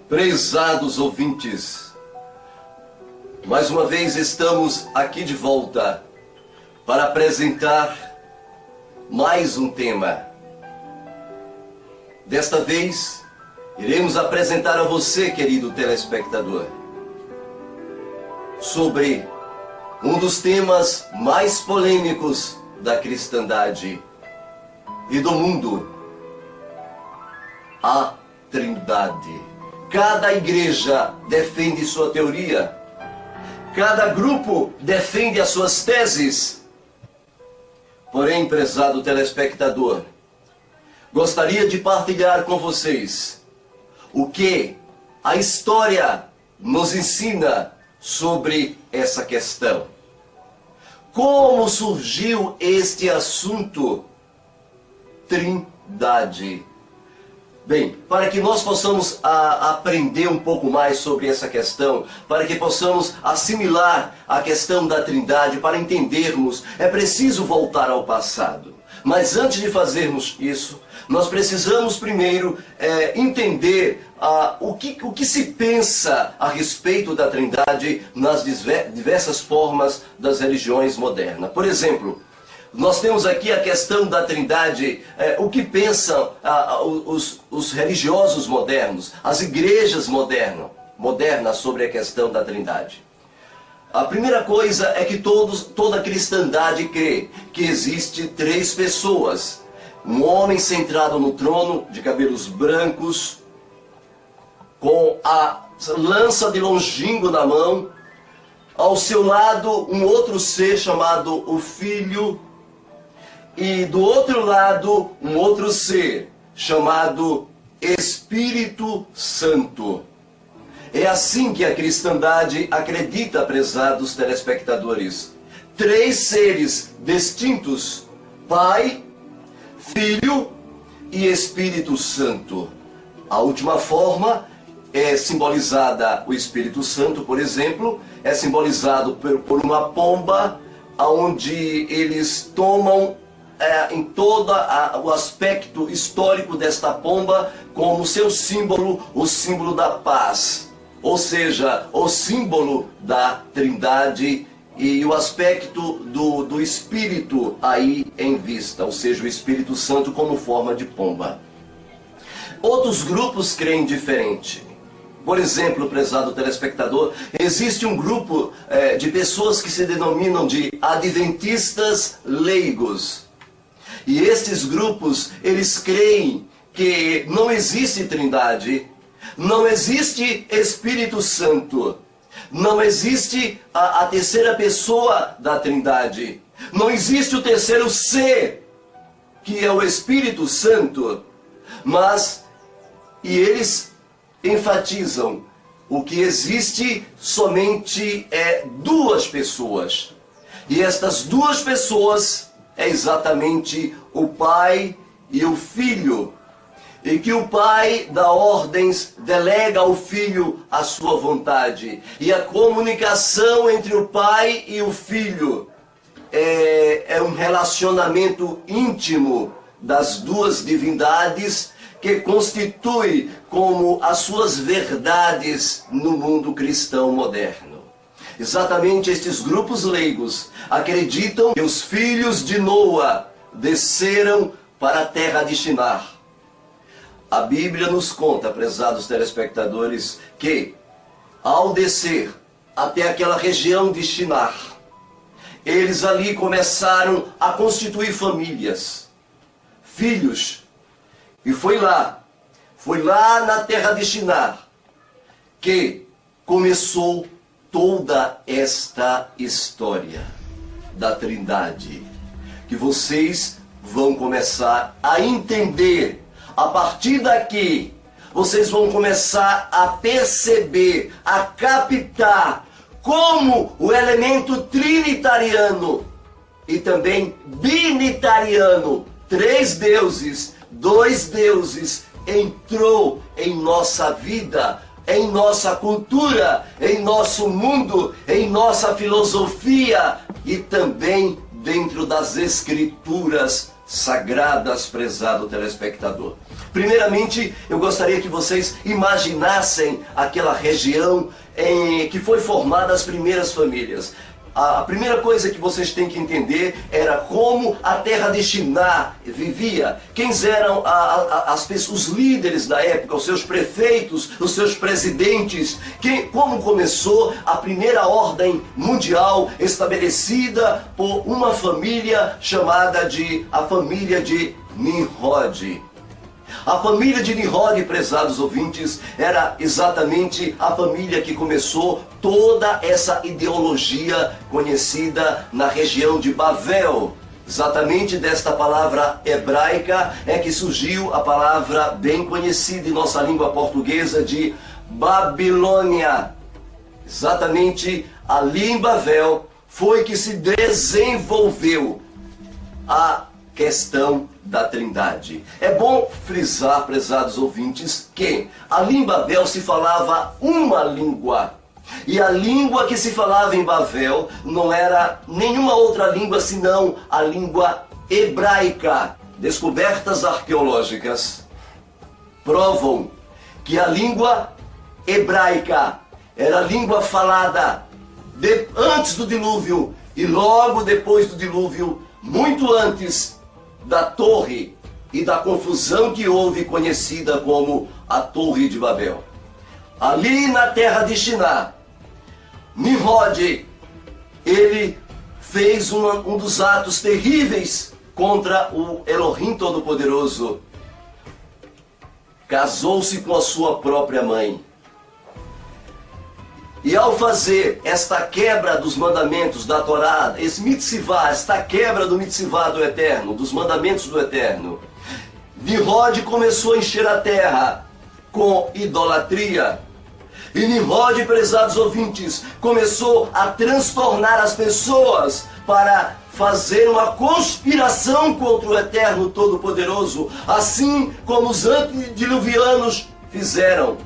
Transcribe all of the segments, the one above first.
Prezados ouvintes, mais uma vez estamos aqui de volta para apresentar mais um tema. Desta vez, iremos apresentar a você, querido telespectador, sobre um dos temas mais polêmicos da cristandade e do mundo, a Trindade. Cada igreja defende sua teoria, cada grupo defende as suas teses. Porém, prezado telespectador, gostaria de partilhar com vocês o que a história nos ensina sobre essa questão. Como surgiu este assunto? Trindade. Bem, para que nós possamos aprender um pouco mais sobre essa questão, para que possamos assimilar a questão da Trindade, para entendermos, é preciso voltar ao passado. Mas antes de fazermos isso, nós precisamos primeiro entender o que se pensa a respeito da Trindade nas diversas formas das religiões modernas. Por exemplo, nós temos aqui a questão da Trindade, o que pensam os religiosos modernos, as igrejas modernas sobre a questão da Trindade. A primeira coisa é que toda a cristandade crê que existe três pessoas. Um homem centrado no trono, de cabelos brancos, com a lança de longínquo na mão. Ao seu lado, um outro ser chamado o Filho. E do outro lado, um outro ser chamado Espírito Santo. É assim que a cristandade acredita, prezados telespectadores. Três seres distintos: Pai, Filho e Espírito Santo. A última forma é simbolizada, o Espírito Santo, por exemplo, é simbolizado por uma pomba, onde eles tomam em todo o aspecto histórico desta pomba como seu símbolo, o símbolo da paz. Ou seja, o símbolo da Trindade e o aspecto do Espírito aí em vista, ou seja, o Espírito Santo como forma de pomba. Outros grupos creem diferente. Por exemplo, prezado telespectador, existe um grupo de pessoas que se denominam de adventistas leigos. E estes grupos, eles creem que não existe Trindade, não existe Espírito Santo, não existe a terceira pessoa da Trindade, não existe o terceiro ser, que é o Espírito Santo, e eles enfatizam o que existe somente duas pessoas. E estas duas pessoas é exatamente o Pai e o Filho. E que o Pai dá ordens, delega ao Filho a sua vontade. E a comunicação entre o Pai e o Filho é um relacionamento íntimo das duas divindades que constitui como as suas verdades no mundo cristão moderno. Exatamente estes grupos leigos acreditam que os filhos de Noa desceram para a terra de Shinar. A Bíblia nos conta, prezados telespectadores, que ao descer até aquela região de Shinar, eles ali começaram a constituir famílias, filhos. E foi lá na terra de Shinar, que começou toda esta história da Trindade, que vocês vão começar a entender. A partir daqui, vocês vão começar a perceber, a captar como o elemento trinitariano e também binitariano, três deuses, dois deuses, entrou em nossa vida, em nossa cultura, em nosso mundo, em nossa filosofia e também dentro das Escrituras sagradas, prezado telespectador. Primeiramente, eu gostaria que vocês imaginassem aquela região que foi formada as primeiras famílias. A primeira coisa que vocês têm que entender era como a terra de Shinar vivia. Quem eram os líderes da época, os seus prefeitos, os seus presidentes. Como começou a primeira ordem mundial estabelecida por uma família chamada a família de Nimrod. A família de Nimrod, prezados ouvintes, era exatamente a família que começou toda essa ideologia conhecida na região de Babel. Exatamente desta palavra hebraica é que surgiu a palavra bem conhecida em nossa língua portuguesa de Babilônia. Exatamente ali em Babel foi que se desenvolveu a questão da Trindade. É bom frisar, prezados ouvintes, que ali em Babel se falava uma língua. E a língua que se falava em Babel não era nenhuma outra língua senão a língua hebraica. Descobertas arqueológicas provam que a língua hebraica era a língua falada antes do dilúvio e logo depois do dilúvio, muito antes da torre e da confusão que houve, conhecida como a Torre de Babel. Ali na terra de Shinar, Nimrod, ele fez um dos atos terríveis contra o Elohim Todo-Poderoso. Casou-se com a sua própria mãe. E ao fazer esta quebra dos mandamentos da Torá, esse mitzvah, esta quebra do mitzvah do Eterno, dos mandamentos do Eterno, Nimrod começou a encher a terra com idolatria. E Nimrod, prezados ouvintes, começou a transtornar as pessoas para fazer uma conspiração contra o Eterno Todo-Poderoso, assim como os antediluvianos fizeram.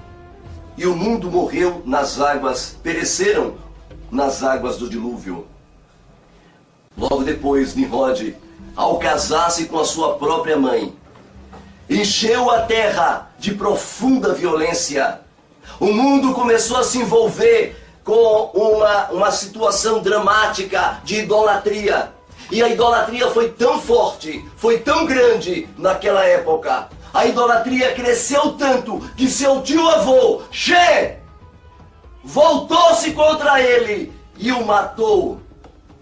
E o mundo morreu nas águas, pereceram nas águas do dilúvio. Logo depois, Nimrod, ao casar-se com a sua própria mãe, encheu a terra de profunda violência. O mundo começou a se envolver com uma situação dramática de idolatria. E a idolatria foi tão forte, foi tão grande naquela época. A idolatria cresceu tanto que seu tio-avô, Shem, voltou-se contra ele e o matou.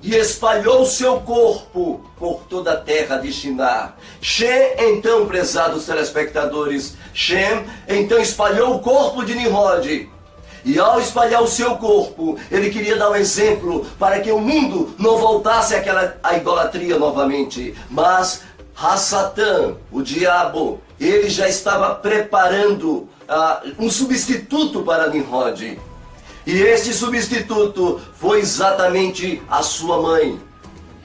E espalhou seu corpo por toda a terra de Shinar. Shem, então, prezados telespectadores, Shem, então espalhou o corpo de Nimrod. E ao espalhar o seu corpo, ele queria dar um exemplo para que o mundo não voltasse à idolatria novamente. Mas Satã, o diabo, ele já estava preparando um substituto para Nimrod. E este substituto foi exatamente a sua mãe,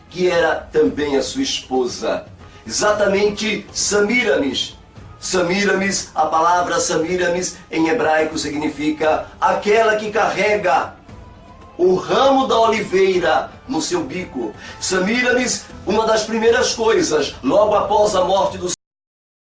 que era também a sua esposa. Exatamente Samiramis. Samiramis, a palavra Samiramis em hebraico significa aquela que carrega o ramo da oliveira no seu bico. Samiramis, uma das primeiras coisas, logo após a morte do